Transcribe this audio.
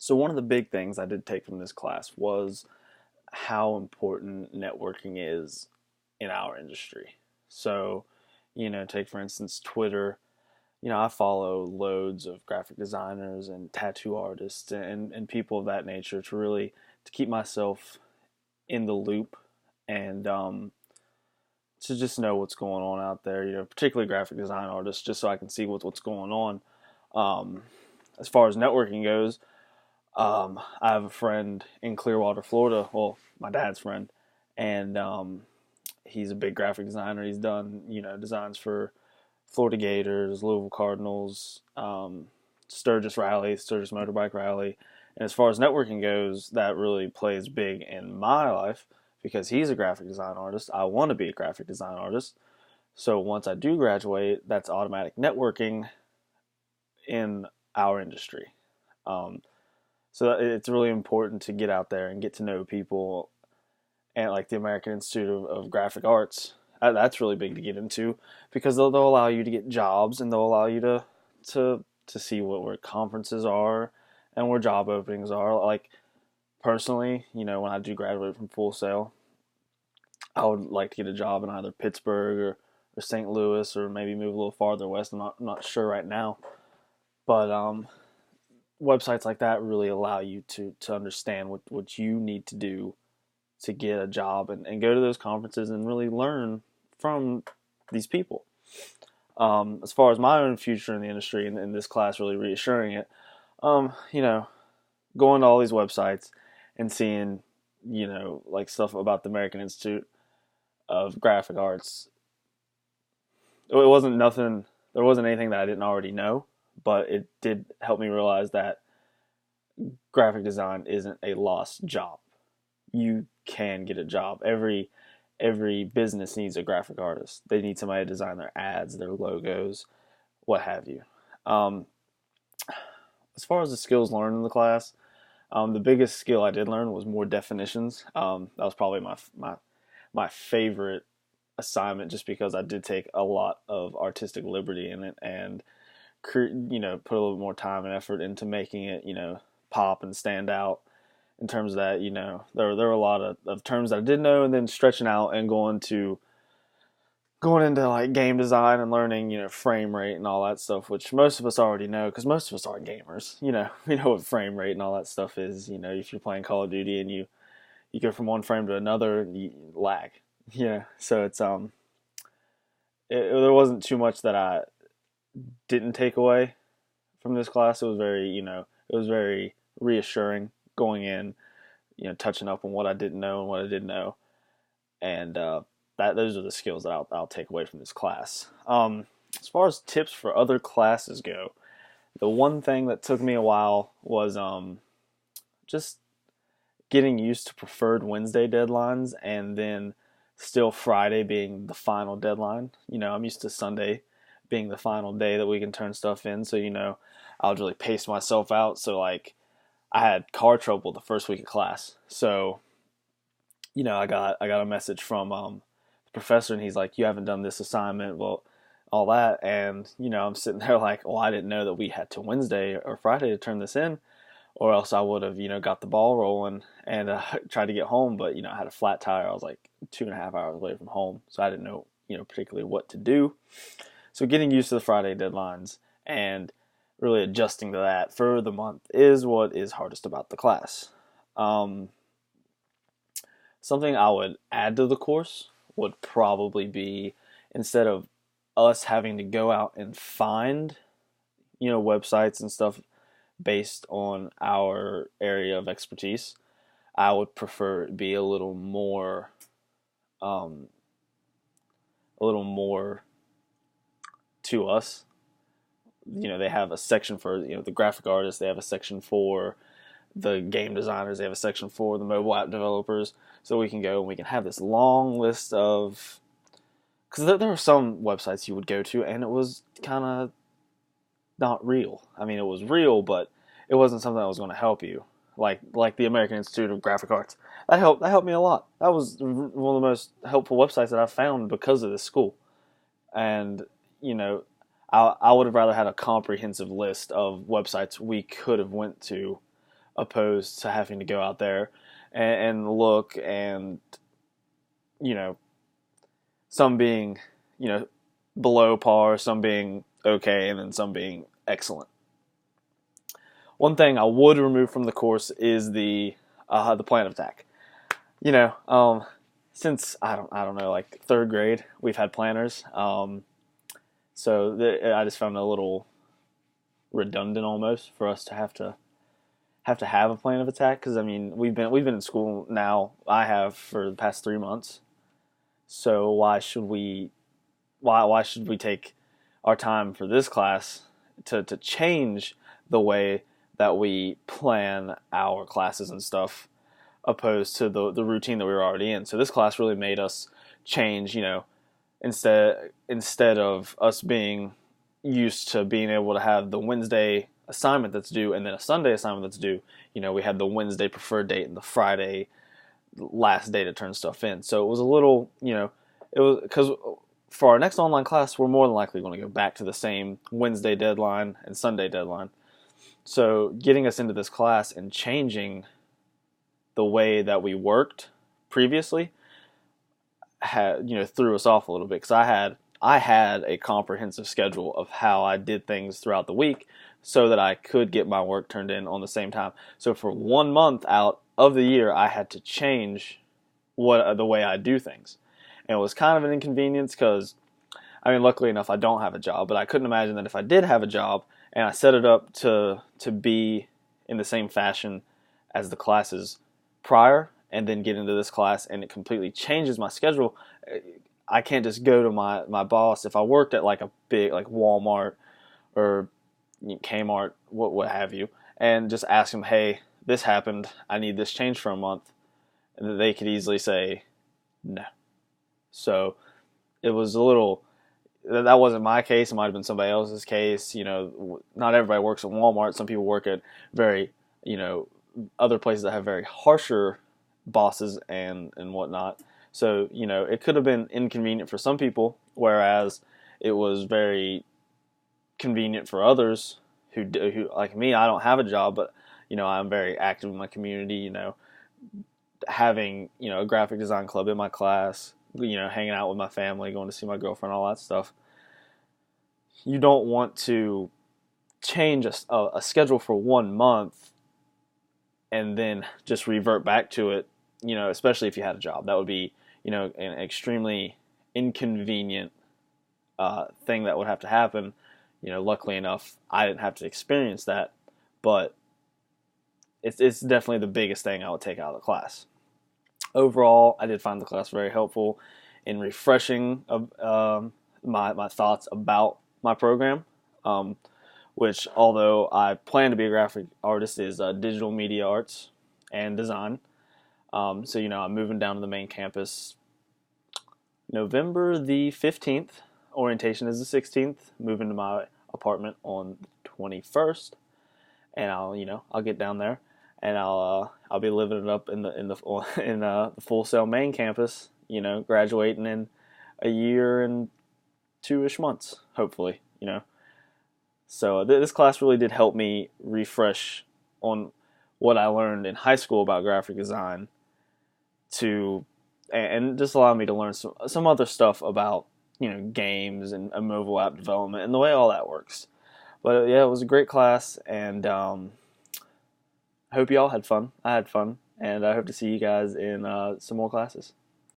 So one of the big things I did take from this class was how important networking is in our industry. So, take for instance Twitter. I follow loads of graphic designers and tattoo artists and people of that nature to keep myself in the loop and to just know what's going on out there. Particularly graphic design artists, just so I can see what's going on. Um, as far as networking goes, I have a friend in Clearwater, Florida. Well, my dad's friend, and he's a big graphic designer. He's done designs for Florida Gators, Louisville Cardinals, Sturgis Motorbike Rally. And as far as networking goes, that really plays big in my life because he's a graphic design artist. I want to be a graphic design artist. So once I do graduate, that's automatic networking in our industry. Um, so it's really important to get out there and get to know people, and like the American Institute of Graphic Arts. That's really big to get into because they'll allow you to get jobs, and they'll allow you to see where conferences are and where job openings are. Like personally, when I do graduate from Full Sail, I would like to get a job in either Pittsburgh or St. Louis, or maybe move a little farther west. I'm not sure right now, but websites like that really allow you to understand what you need to do to get a job, and go to those conferences and really learn from these people. As far as my own future in the industry, and this class really reassuring it, um, you know, going to all these websites and seeing, like stuff about the American Institute of Graphic Arts. It wasn't nothing, there wasn't anything that I didn't already know, but it did help me realize that graphic design isn't a lost job. You can get a job. Every business needs a graphic artist. They need somebody to design their ads, their logos, what have you. Um, as far as the skills learned in the class, the biggest skill I did learn was more definitions. That was probably my favorite assignment, just because I did take a lot of artistic liberty in it, and put a little more time and effort into making it pop and stand out. In terms of that, there were a lot of terms that I did know, and then stretching out and going into like game design and learning, frame rate and all that stuff, which most of us already know because most of us aren't gamers. We know what frame rate and all that stuff is. If you're playing Call of Duty and you go from one frame to another, you lag. So it's there wasn't too much that I didn't take away from this class. It was very reassuring going in, touching up on what I didn't know and what I did know, and that those are the skills that I'll take away from this class. As far as tips for other classes go, the one thing that took me a while was just getting used to preferred Wednesday deadlines, and then still Friday being the final deadline. I'm used to Sunday being the final day that we can turn stuff in, so I'll really pace myself out. So like I had car trouble the first week of class, so I got a message from the professor, and he's like, "You haven't done this assignment," well, all that, and I'm sitting there like, "Well, I didn't know that we had to Wednesday or Friday to turn this in, or else I would have got the ball rolling and tried to get home." But I had a flat tire. I was like 2.5 hours away from home, so I didn't know particularly what to do. So getting used to the Friday deadlines and really adjusting to that for the month is what is hardest about the class. Um, Something I would add to the course would probably be, instead of us having to go out and find, websites and stuff based on our area of expertise, I would prefer it be um, a little more to us. They have a section for the graphic artists. They have a section for the game designers. They have a section for the mobile app developers. So we can go and we can have this long list of, because there are some websites you would go to and it was kind of not real. I mean, it was real, but it wasn't something that was going to help you. Like the American Institute of Graphic Arts. That helped me a lot. That was one of the most helpful websites that I found because of this school. And I would have rather had a comprehensive list of websites we could have went to opposed to having to go out there and look, and you know, some being, below par, some being okay, and then some being excellent. One thing I would remove from the course is the plan of attack. Since I don't know, like third grade, we've had planners. I just found it a little redundant almost for us to have a plan of attack, because I mean we've been in school now. I have for the past 3 months. So why should we take our time for this class to change the way that we plan our classes and stuff, opposed to the routine that we were already in? So this class really made us change, instead of us being used to being able to have the Wednesday assignment that's due and then a Sunday assignment that's due. We had the Wednesday preferred date and the Friday last day to turn stuff in. So it was a little, it was because for our next online class, we're more than likely going to go back to the same Wednesday deadline and Sunday deadline. So getting us into this class and changing the way that we worked previously threw us off a little bit, because I had a comprehensive schedule of how I did things throughout the week so that I could get my work turned in on the same time. So for 1 month out of the year, I had to change the way I do things. And it was kind of an inconvenience because, luckily enough, I don't have a job, but I couldn't imagine that if I did have a job and I set it up to be in the same fashion as the classes prior, and then get into this class and it completely changes my schedule. I can't just go to my boss if I worked at like a big, like Walmart or Kmart, what have you, and just ask them, hey, this happened, I need this changed for a month, and they could easily say no. So it was a little, that wasn't my case, it might have been somebody else's case. Not everybody works at Walmart. Some people work at very, other places that have very harsher bosses and whatnot. So, it could have been inconvenient for some people, whereas it was very convenient for others who like me. I don't have a job, but, I'm very active in my community, having, a graphic design club in my class, hanging out with my family, going to see my girlfriend, all that stuff. You don't want to change a schedule for 1 month and then just revert back to it, especially if you had a job. That would be, an extremely inconvenient thing that would have to happen. Luckily enough, I didn't have to experience that, but it's definitely the biggest thing I would take out of the class. Overall, I did find the class very helpful in refreshing my thoughts about my program, which, although I plan to be a graphic artist, is digital media arts and design. So, I'm moving down to the main campus November the 15th. Orientation is the 16th. Moving to my apartment on the 21st, and I'll get down there, and I'll be living it up in the Full Sail main campus. Graduating in a year and 2-ish months, hopefully. So this class really did help me refresh on what I learned in high school about graphic design, and just allow me to learn some other stuff about games and mobile app development and the way all that works. But yeah, it was a great class, and I hope you all had fun. I had fun, and I hope to see you guys in some more classes.